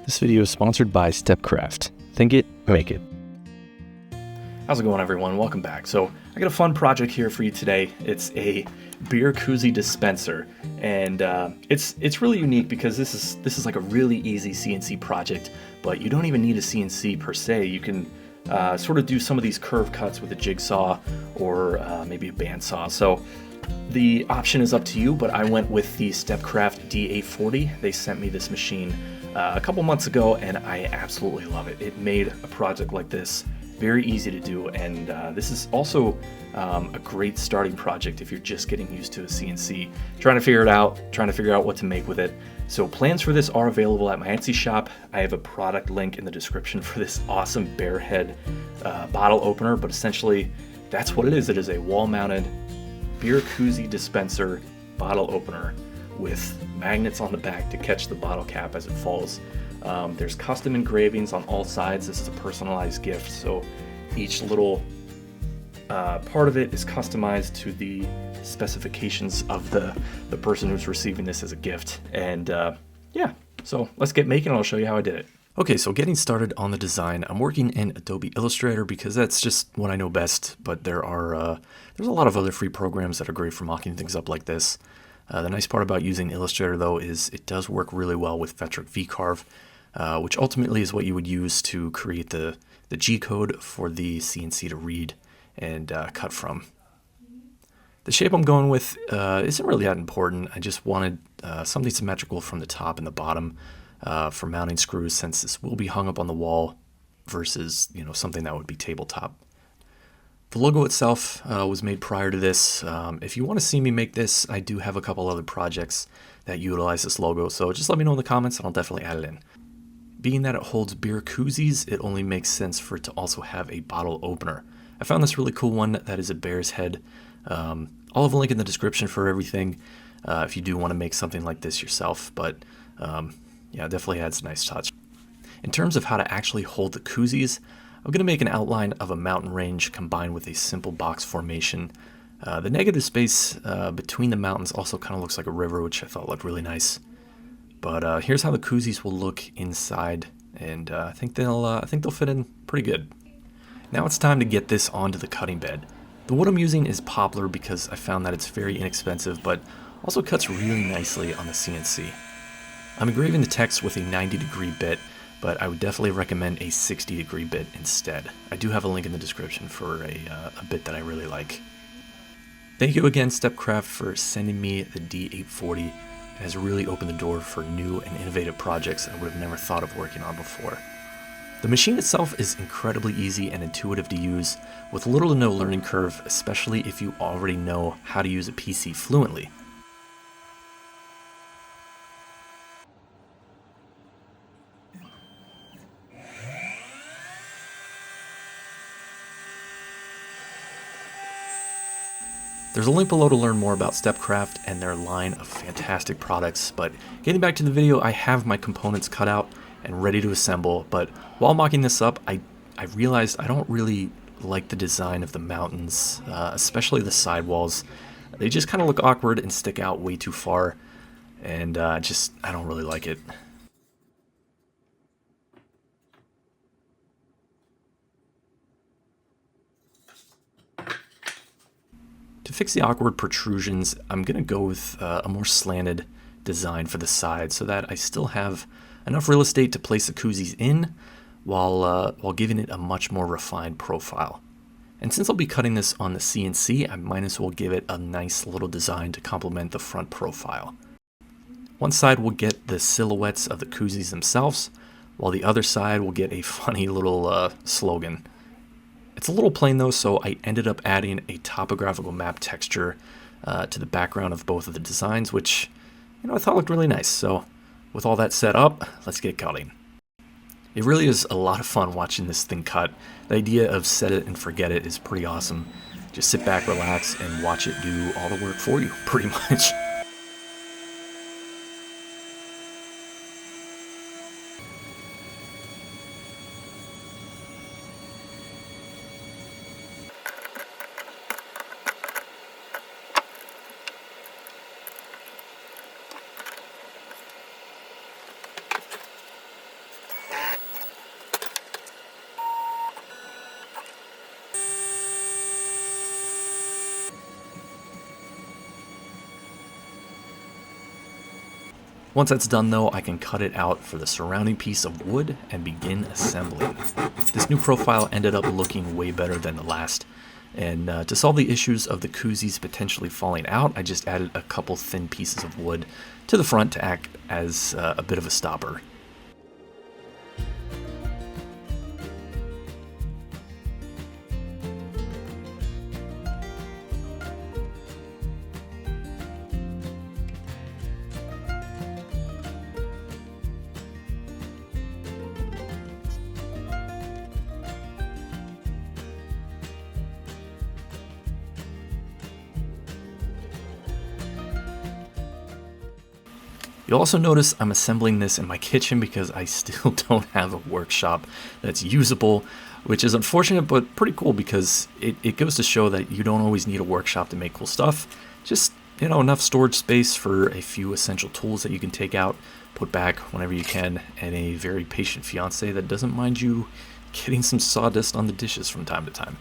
This video is sponsored by Stepcraft. Think it, make it. How's it going, everyone? Welcome back. So I got a fun project here for you today. It's a beer koozie dispenser, and it's really unique because this is like a really easy CNC project, but you don't even need a CNC per se. You can sort of do some of these curve cuts with a jigsaw or maybe a bandsaw. So the option is up to you, but I went with the Stepcraft D840. They sent me this machine a couple months ago, and I absolutely love it. It made a project like this very easy to do, and this is also a great starting project if you're just getting used to a CNC, trying to figure out what to make with it. So plans for this are available at my Etsy shop. I have a product link in the description for this awesome bear head bottle opener, but essentially that's what it is. It is a wall-mounted beer koozie dispenser bottle opener with magnets on the back to catch the bottle cap as it falls. There's custom engravings on all sides. This is a personalized gift, so each little part of it is customized to the specifications of the person who's receiving this as a gift. And yeah, so let's get making and I'll show you how I did it. Okay, so getting started on the design, I'm working in Adobe Illustrator because that's just what I know best, but there's a lot of other free programs that are great for mocking things up like this. The nice part about using Illustrator, though, is it does work really well with Vectric V-Carve, which ultimately is what you would use to create the G-code for the CNC to read and cut from. The shape I'm going with isn't really that important. I just wanted something symmetrical from the top and the bottom for mounting screws, since this will be hung up on the wall versus something that would be tabletop. The logo itself was made prior to this. If you want to see me make this, I do have a couple other projects that utilize this logo, so just let me know in the comments and I'll definitely add it in. Being that it holds beer koozies, it only makes sense for it to also have a bottle opener. I found this really cool one that is a bear's head. I'll have a link in the description for everything if you do want to make something like this yourself, but yeah, it definitely adds a nice touch. In terms of how to actually hold the koozies, I'm going to make an outline of a mountain range combined with a simple box formation. The negative space between the mountains also kind of looks like a river, which I thought looked really nice. But here's how the koozies will look inside, and I think they'll fit in pretty good. Now it's time to get this onto the cutting bed. The wood I'm using is poplar because I found that it's very inexpensive, but also cuts really nicely on the CNC. I'm engraving the text with a 90-degree bit, but I would definitely recommend a 60-degree bit instead. I do have a link in the description for a bit that I really like. Thank you again, Stepcraft, for sending me the D840. It has really opened the door for new and innovative projects I would have never thought of working on before. The machine itself is incredibly easy and intuitive to use, with little to no learning curve, especially if you already know how to use a PC fluently. There's a link below to learn more about Stepcraft and their line of fantastic products, but getting back to the video, I have my components cut out and ready to assemble, but while mocking this up, I realized I don't really like the design of the mountains, especially the sidewalls. They just kind of look awkward and stick out way too far, and I don't really like it. To fix the awkward protrusions, I'm going to go with a more slanted design for the side so that I still have enough real estate to place the koozies in while giving it a much more refined profile. And since I'll be cutting this on the CNC, I might as well give it a nice little design to complement the front profile. One side will get the silhouettes of the koozies themselves, while the other side will get a funny little slogan. It's a little plain though, so I ended up adding a topographical map texture to the background of both of the designs, which I thought looked really nice. So with all that set up, let's get cutting. It really is a lot of fun watching this thing cut. The idea of set it and forget it is pretty awesome. Just sit back, relax, and watch it do all the work for you, pretty much. Once that's done though, I can cut it out for the surrounding piece of wood and begin assembling. This new profile ended up looking way better than the last. And to solve the issues of the Koozies potentially falling out, I just added a couple thin pieces of wood to the front to act as a bit of a stopper. You'll also notice I'm assembling this in my kitchen because I still don't have a workshop that's usable, which is unfortunate but pretty cool because it goes to show that you don't always need a workshop to make cool stuff. Just, enough storage space for a few essential tools that you can take out, put back whenever you can, and a very patient fiance that doesn't mind you getting some sawdust on the dishes from time to time.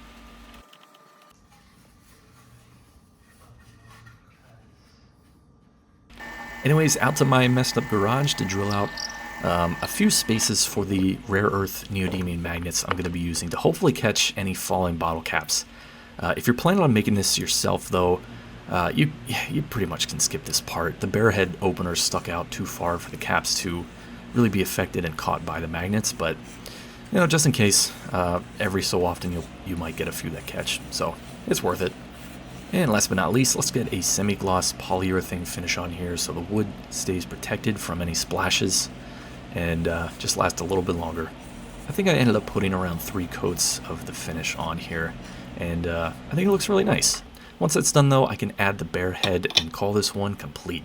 Anyways, out to my messed up garage to drill out a few spaces for the rare earth neodymium magnets I'm going to be using to hopefully catch any falling bottle caps. If you're planning on making this yourself though, you pretty much can skip this part. The bare head opener stuck out too far for the caps to really be affected and caught by the magnets, but just in case, every so often you might get a few that catch, so it's worth it. And last but not least, let's get a semi-gloss polyurethane finish on here so the wood stays protected from any splashes and just lasts a little bit longer. I think I ended up putting around 3 coats of the finish on here, and I think it looks really nice. Once that's done though, I can add the bare head and call this one complete.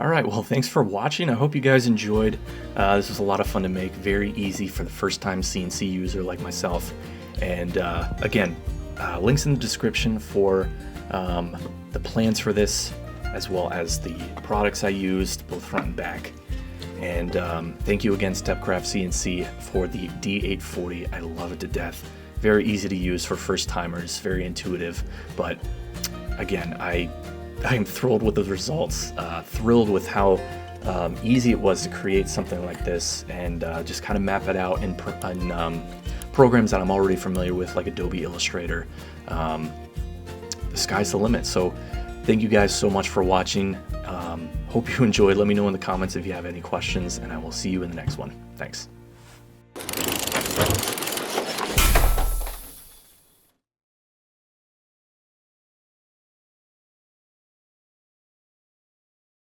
Alright, well thanks for watching. I hope you guys enjoyed. This was a lot of fun to make, very easy for the first time CNC user like myself. And again, links in the description for the plans for this, as well as the products I used, both front and back. And thank you again, Stepcraft CNC, for the D840. I love it to death. Very easy to use for first timers, very intuitive, but again, I'm thrilled with the results, thrilled with how easy it was to create something like this and just kind of map it out in programs that I'm already familiar with, like Adobe Illustrator. The sky's the limit. So thank you guys so much for watching. Hope you enjoyed. Let me know in the comments if you have any questions, and I will see you in the next one. Thanks.